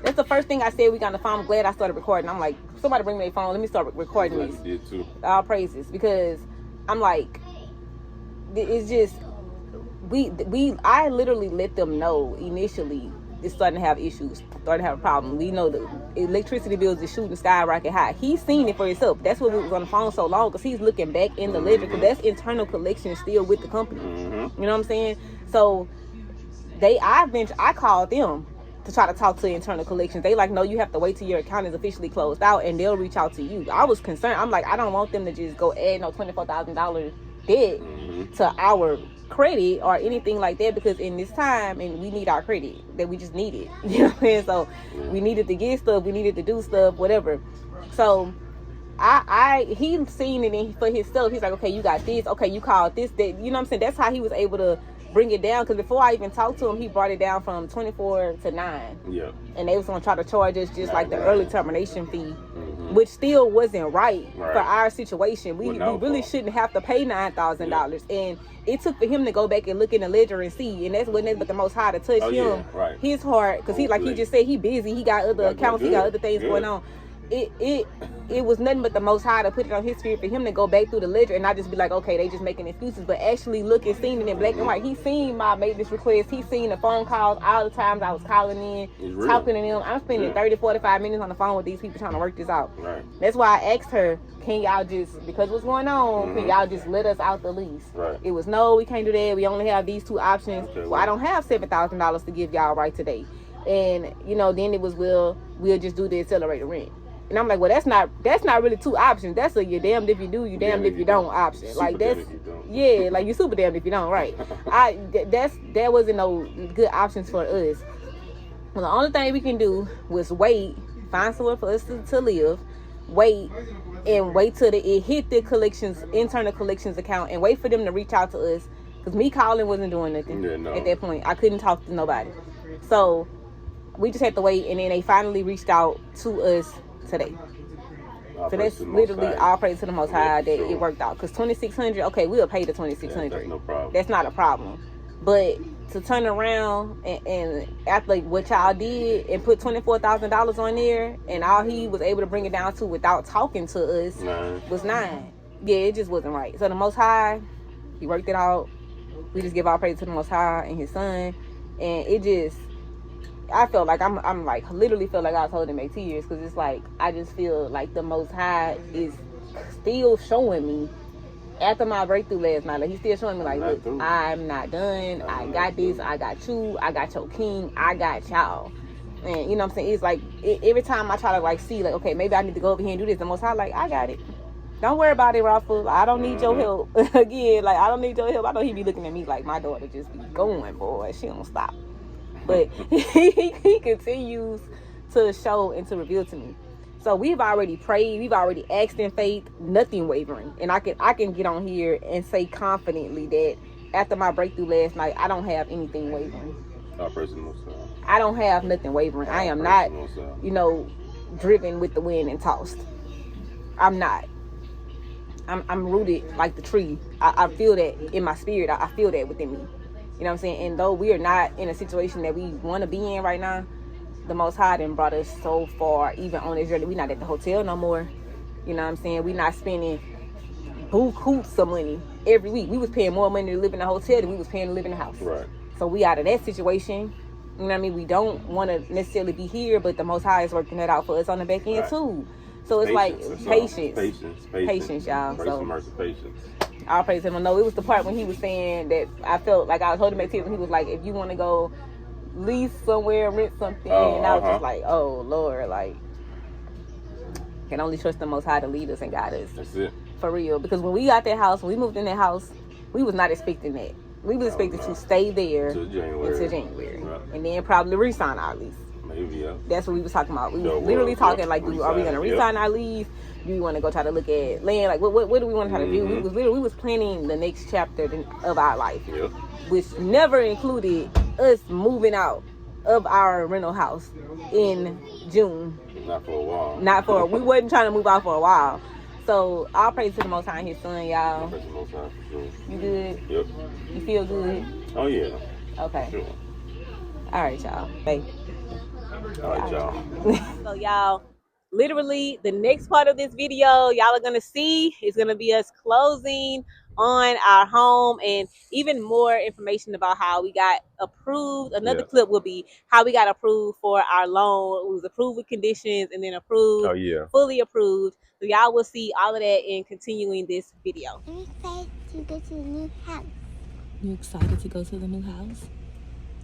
that's the first thing I said. We got on the phone. I'm glad I started recording. I'm like, somebody bring me a phone. Let me start recording this. You did too. All praises, because I'm like, it's just I literally let them know initially it's starting to have issues, starting to have a problem. We know the electricity bills is shooting skyrocket high. He's seen it for himself. That's what we was on the phone so long, because he's looking back in the ledger, because that's internal collection still with the company. You know what I'm saying? So I called them to try to talk to internal collections. They like, no, you have to wait till your account is officially closed out, and they'll reach out to you. I was concerned. I'm like, I don't want them to just go add no $24,000 debt to our credit or anything like that, because in this time, and we need our credit, that we just need it. You know what I'm saying? So we needed to get stuff, we needed to do stuff, whatever. So he seen it for himself. He's like, okay, you got this. Okay, you called this. That, you know what I'm saying? That's how he was able to bring it down, because before I even talked to him, he brought it down from 24 to 9. Yeah. And they was gonna try to charge us just like the early termination fee. which still wasn't right for our situation. We really shouldn't have to pay $9,000. And it took for him to go back and look in the ledger and see, and that's what but the Most High to touch him, his heart, because he, like he just said, he busy, he got other accounts, he got other things going on. It was nothing but the Most High to put it on his spirit for him to go back through the ledger and not just be like, okay, they just making excuses, but actually look and seen it in black and white. He seen my maintenance request, he seen the phone calls, all the times I was calling in, talking to them. I'm spending 30-45 minutes on the phone with these people trying to work this out. That's why I asked her, can y'all just, because what's going on, can y'all just let us out the lease? It was, no, we can't do that, we only have these two options. Well, I don't have $7,000 to give y'all right today. And you know, then it was, we'll just do the accelerated rent. And I'm like, well, that's not really two options. That's a you're damned if you do, you damned if you don't option. Like that's, yeah, like you super damned if you don't, right? That wasn't no good options for us. Well, the only thing we can do was wait, find somewhere for us to live, wait till it hit the internal collections account, and wait for them to reach out to us. Because me calling wasn't doing nothing at that point. I couldn't talk to nobody. So we just had to wait, and then they finally reached out to us today. So that's literally all praise to the Most High that it worked out. Because $2,600, okay, we'll pay the $2,600. That's no problem. That's not a problem. But to turn around and after what y'all did and put $24,000 on there, and all he was able to bring it down to without talking to us was $9,000. Yeah, it just wasn't right. So the Most High, he worked it out. We just give all praise to the Most High and his son. And it just, I felt like I'm like literally feel like I was holding my tears, because it's like I just feel like the Most High is still showing me after my breakthrough last night. Like he's still showing me like, look, I'm not done. I got this. I got you. I got your king. I got y'all. And you know what I'm saying? It's like every time I try to like see like, okay, maybe I need to go over here and do this, the Most High like, I got it. Don't worry about it, Rapha. I don't need your help. Again, like I don't need your help. I know he be looking at me like my daughter just be going, boy. She don't stop. But he continues to show and to reveal to me. So we've already prayed, we've already asked in faith, nothing wavering. And I can get on here and say confidently that after my breakthrough last night, I don't have anything wavering. I don't have nothing wavering. I am not, driven with the wind and tossed. I'm not. I'm rooted like the tree. I feel that in my spirit. I feel that within me. You know what I'm saying? And though we are not in a situation that we want to be in right now, the Most High done brought us so far, even on this journey. We're not at the hotel no more. You know what I'm saying? We're not spending buku of money every week. We was paying more money to live in the hotel than we was paying to live in the house. Right. So we out of that situation. You know what I mean? We don't want to necessarily be here, but the Most High is working that out for us on the back end too. So it's patience, y'all. Grace and mercy, patience. I'll praise him. I know it was the part when he was saying that I felt like I was holding my tears, and he was like, if you want to go lease somewhere, rent something, and I was just like, oh Lord, like can only trust the Most High to lead us and guide us. That's it. For real. Because when we got that house, when we moved in that house, we was not expecting that. We was expecting to stay there until January. Right. And then probably re-sign our lease. Maybe, yeah. That's what we was talking about. We was literally talking like, are we going to re-sign our lease? Do we want to go try to look at land? Like, what do we want to try to do? We was planning the next chapter of our life, which never included us moving out of our rental house in June. Not for a while. We wasn't trying to move out for a while. So I'll praise to the Most High and his son, y'all. Praise the Most High for sure. You good? Yep. You feel good? Oh yeah. Okay. Sure. All right, y'all. Bye. All right, y'all. So y'all, literally the next part of this video y'all are gonna see is gonna be us closing on our home, and even more information about how we got approved. Another clip will be how we got approved for our loan. It was approved with conditions and then approved, fully approved. So y'all will see all of that in continuing this video. I'm excited to go to the new house. You excited to go to the new house?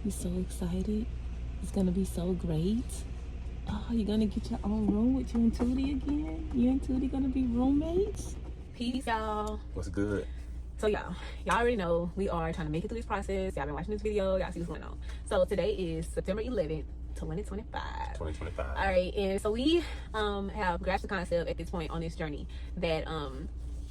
You so excited? It's gonna be so great. Oh, you're gonna get your own room with you and Tootie again? You and Tootie gonna be roommates? Peace, y'all. What's good? So y'all already know we are trying to make it through this process. Y'all been watching this video. Y'all see what's going on. So today is September 11th, 2025. All right, and so we have grasped the concept at this point on this journey that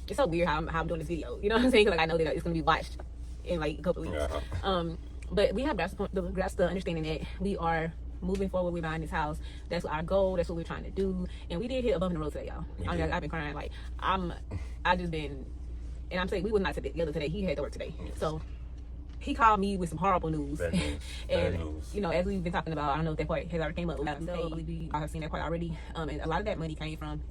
it's so weird how I'm doing this video. You know what I'm saying? Because like I know that it's gonna be watched in like a couple of weeks. But we have grasped the understanding that we are moving forward, we're buying this house. That's our goal. That's what we're trying to do. And we did hit above the road today, y'all. I've been crying. Like, I just been, and I'm saying we were not together today. He had to work today. So he called me with some horrible news. Bad news. And, Bad news. you know, as we've been talking about, I don't know if that part has already came up. I have seen that part already. And a lot of that money came from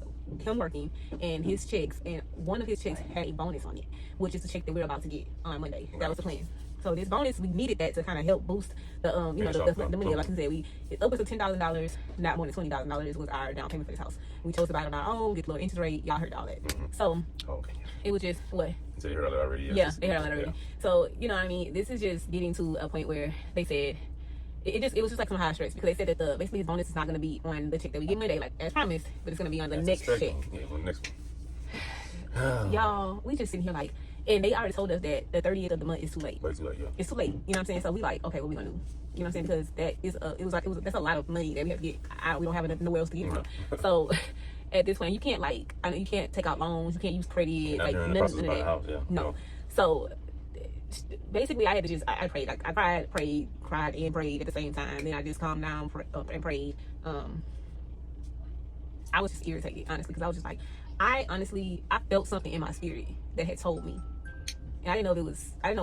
him working and his checks. And one of his checks had a bonus on it, which is the check that we're about to get on Monday. That was the plan. So this bonus, we needed that to kind of help boost the the money. Like I said, it's upwards of $10,000, not more than $20,000 was our down payment for this house. We chose to buy it on our own, get the low interest rate. Y'all heard all that. So it was just what? So they heard that already. Yeah, they heard all that already. So you know what I mean. This is just getting to a point where they said it was just like some high stress because they said that basically his bonus is not going to be on the check that we get Monday, like as promised, but it's going to be on the next check. Yeah, on the next one. Y'all, we just sitting here like. And they already told us that the 30th of the month is too late. Way too late, yeah. It's too late. You know what I'm saying? So we like, okay, what we gonna do? You know what I'm saying? Because that's a lot of money that we have to get. We don't have nowhere else to get it from. So at this point, you can't you can't take out loans. You can't use credit. Like none of that. House, yeah. No. So basically, I had to just I prayed. Like, I cried and prayed at the same time. Then I just calmed down and prayed. I was just irritated, honestly, because I was just like, I felt something in my spirit that had told me. And I didn't know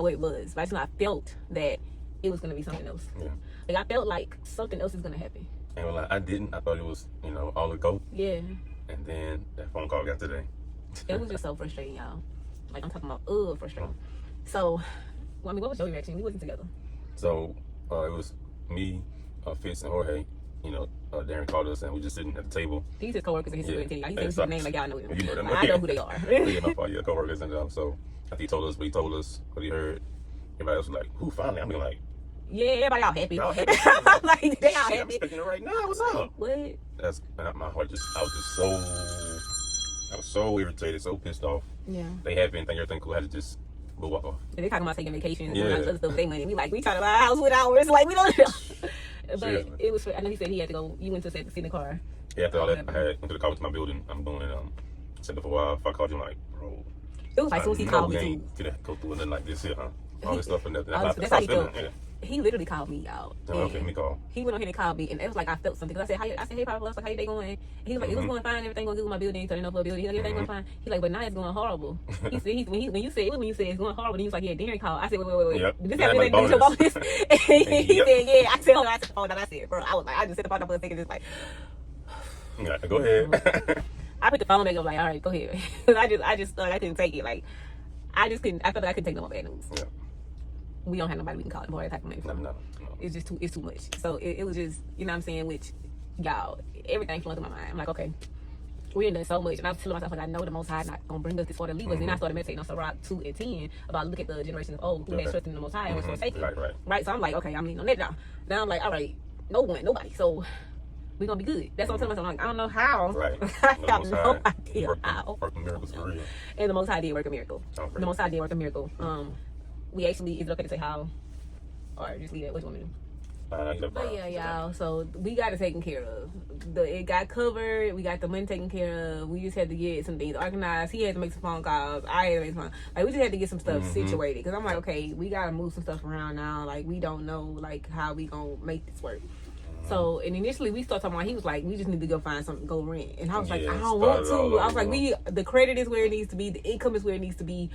what it was, but I just know I felt that it was going to be something else. Yeah. Like, I felt like something else is going to happen. And well, I didn't. I thought it was, all the go. Yeah. And then that phone call got today. It was just so frustrating, y'all. Like, I'm talking about, frustrating. So, well, I mean, what was your reaction? We wasn't together. So, it was me, Fitz, and Jorge. Darren called us and we just sitting at the table. He's his coworkers and his superintendent. He said his name like y'all know him. You know them. I know who they are. Yeah, coworkers and so after he told us what he heard, everybody else was like, "Who finally?" I'm like, "Yeah, everybody all happy." Y'all happy? Like they all happy. I'm expecting it right now. What's up? What? That's my heart. I was so irritated, so pissed off. Yeah. They happy and think everything cool. I had to just go walk off. They talking about taking vacations and other stuff with their money. We talking about a house with ours. Like, we don't know. But seriously. It was. I know he said he had to go. You went to sit in the car. Yeah, after all that, I went to the car to my building. I'm going sitting there for a while. If I called you, I'm like, bro. It was like as soon as he called me too. Go through nothing like this here, huh? All this stuff and nothing. That's how he felt. Yeah. He literally called me out. Okay, me call. He went on here and called me, and it was like I felt something. Cause I said, "Hey, Papa, like, how your day going?" And he was like, "It was going fine. Everything going good with my building. Turning up for a building. Everything going fine." He's like, "But now it's going horrible." He said, when you said it's going horrible, and he was like, "Yeah, Darren called." I said, "Wait. Yep. This has anything to do with your bonus?" And he said, "Yeah." I said, "Hold on." I took the phone down. I said, "Bro," I was like, I just set the phone up for a second, just like. Yeah, go ahead. I put the phone back up, like, all right, go ahead. I just I couldn't take it. Like, I felt like I couldn't take no more bad news. Yeah. We don't have nobody we can call it for that type of money. No. It's too much. So it was just, you know what I'm saying, which, y'all, everything flowing through my mind. I'm like, okay, we done so much. And I was telling myself, like, I know the Most High not going to bring us this far to leave us. And I started meditating on Sirach 2 and 10 about look at the generations of old who had trust in the Most High and was forsaken. Right? So I'm like, okay, I'm leaning on that now. Now I'm like, all right, nobody. So we're going to be good. That's what I'm telling myself. I'm like, I don't know how. Right. I have no idea how. Working miracles for real. And the Most High did work a miracle. Okay. The Most High did work a miracle. We actually, is it okay to say how? Or just leave that? What you want me to do? But yeah, y'all. So we got it taken care of. It got covered. We got the money taken care of. We just had to get some things organized. He had to make some phone calls. I had to make some. Like, we just had to get some stuff situated. Because I'm like, okay, we got to move some stuff around now. Like, we don't know, like, how we going to make this work. So, and initially we started talking about, he was like, we just need to go find something to go rent. And I was like, I don't want to. I was like, the credit is where it needs to be. The income is where it needs to be.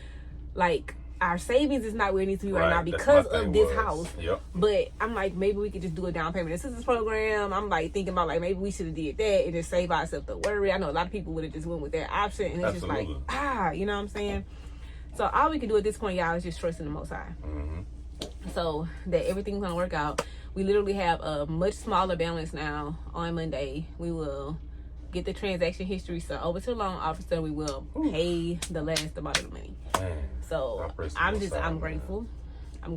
Like, our savings is not where it needs to be right now because of this house. Yep. But I'm like, maybe we could just do a down payment assistance program. I'm like thinking about, like, maybe we should have did that and just save ourselves the worry. I know a lot of people would have just went with that option, and it's just like, you know what I'm saying? So all we can do at this point, y'all, is just trust in the Most High. So that everything's gonna work out. We literally have a much smaller balance now. On Monday, we will get the transaction history sent over to the loan officer. We will pay the last amount of the money. So I'm grateful. I'm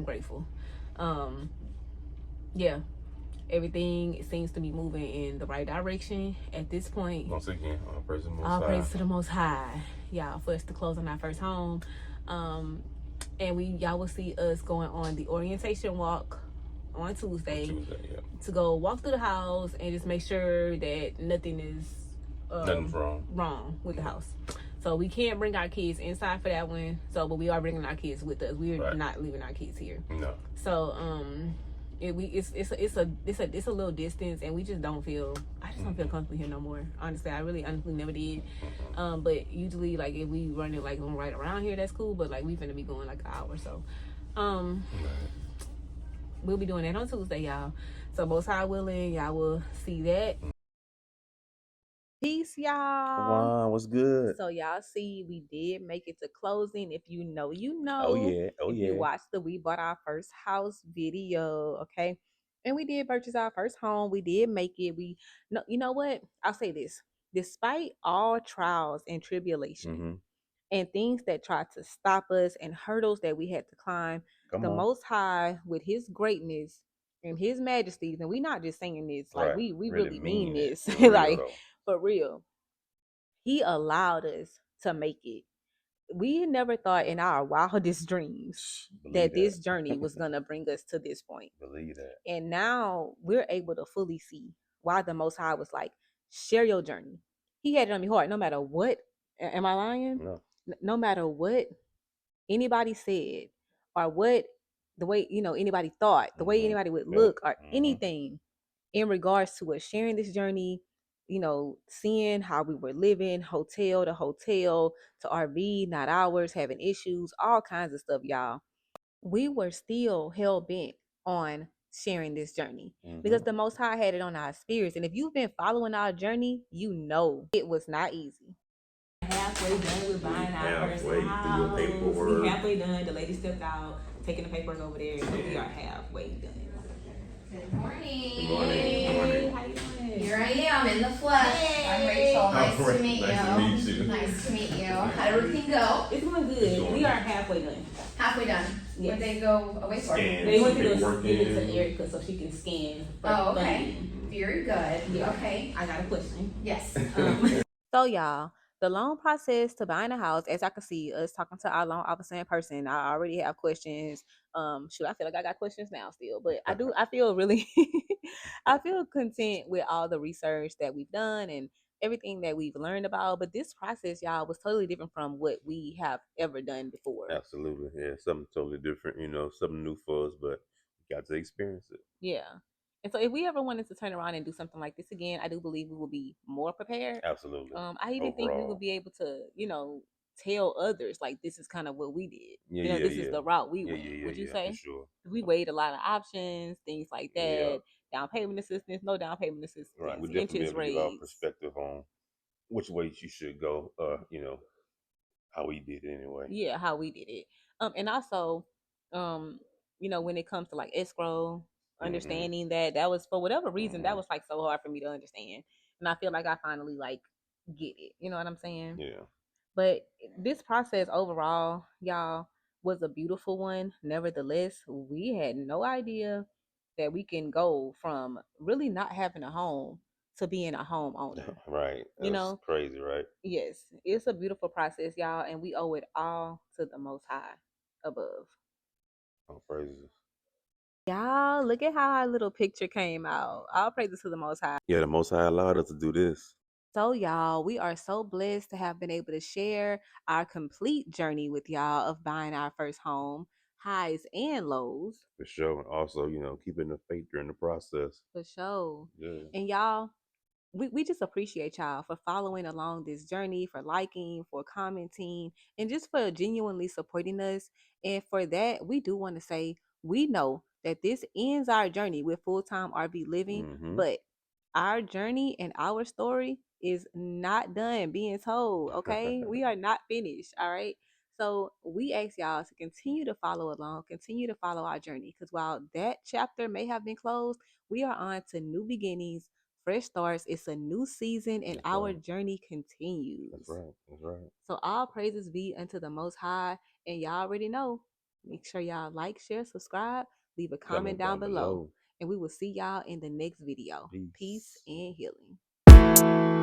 grateful. Yeah, everything seems to be moving in the right direction at this point. Once again, all praise to the Most High. Y'all, for us to close on our first home. And y'all will see us going on the orientation walk on Tuesday to go walk through the house and just make sure that nothing is nothing's wrong with the house. So we can't bring our kids inside for that one. But we are bringing our kids with us. We're not leaving our kids here. No. So It's a little distance, and we just don't feel. I just don't feel comfortable here no more. Honestly, I really honestly never did. But usually, like if we run it like right around here, that's cool. But like we finna be going like an hour, so we'll be doing that on Tuesday, y'all. So most high willing, y'all will see that. Peace, y'all. Wow, what's good? So y'all see, we did make it to closing. If you know, you know. Oh yeah. If you watched the We Bought Our First House video, okay? And we did purchase our first home. We did make it. You know what? I'll say this. Despite all trials and tribulation and things that tried to stop us and hurdles that we had to climb, the Most High, with his greatness and his majesties, and we not just saying this, like we really mean this, like for real. He allowed us to make it. We never thought in our wildest dreams that this journey was going to bring us to this point. Believe that. And now we're able to fully see why the Most High was like, share your journey. He had it on me hard, no matter what. Am I lying? No. No matter what anybody said or what the way, anybody thought, the way anybody would look or anything in regards to us sharing this journey, seeing how we were living, hotel to hotel to RV, not ours, having issues, all kinds of stuff, y'all. We were still hell bent on sharing this journey because the Most High had it on our spirits. And if you've been following our journey, you know it was not easy. Halfway done with buying our first house. We halfway done. The lady stepped out, taking the paperwork over there. So we are halfway done. Good morning. Good morning. Good morning. How you doing? Here I am in the flesh. Hey. I'm Rachel. Nice to meet you. Nice to meet you. Nice to meet you. How'd everything go? It's going good. We are halfway done. Halfway done. Yes. Would they go away for? They went to go give it to Erica so she can scan. Oh, okay. Very good. Yeah. Okay. I got a question. Yes. So y'all, the loan process to buying a house, as I can see us talking to our loan officer in person, I already have questions. I feel like I got questions now still, but I feel really I feel content with all the research that we've done and everything that we've learned about. But this process, y'all, was totally different from what we have ever done before. Absolutely. Yeah, something totally different, something new for us, but we got to experience it. Yeah. And so if we ever wanted to turn around and do something like this again, I do believe we will be more prepared. Absolutely. I even think we would be able to, tell others like this is kind of what we did. Yeah, this is the route we went. Would you say? For sure. We weighed a lot of options, things like that. Yeah. Down payment assistance, no down payment assistance. Right. We definitely interest rates. Give our perspective on which way you should go. How we did it anyway. Yeah, how we did it. And also, when it comes to like escrow, understanding that was for whatever reason that was like so hard for me to understand, and I feel like I finally like get it. You know what I'm saying? Yeah. But this process overall, y'all, was a beautiful one. Nevertheless, we had no idea that we can go from really not having a home to being a homeowner. Right. That's crazy, right? Yes. It's a beautiful process, y'all, and we owe it all to the Most High above. All praises. Y'all, look at how our little picture came out. All praises to the Most High. Yeah, the Most High allowed us to do this. So, y'all, we are so blessed to have been able to share our complete journey with y'all of buying our first home, highs and lows. For sure. And also, keeping the faith during the process. For sure. Yeah. And y'all, we just appreciate y'all for following along this journey, for liking, for commenting, and just for genuinely supporting us. And for that, we do want to say, we know that this ends our journey with full-time RV living, but our journey and our story is not done being told, okay? We are not finished, all right? So we ask y'all to continue to follow along, continue to follow our journey, because while that chapter may have been closed, we are on to new beginnings, fresh starts. It's a new season, and our journey continues. That's right. That's right. So all praises be unto the Most High, and y'all already know. Make sure y'all like, share, subscribe, leave a comment down below. And we will see y'all in the next video. Peace and healing.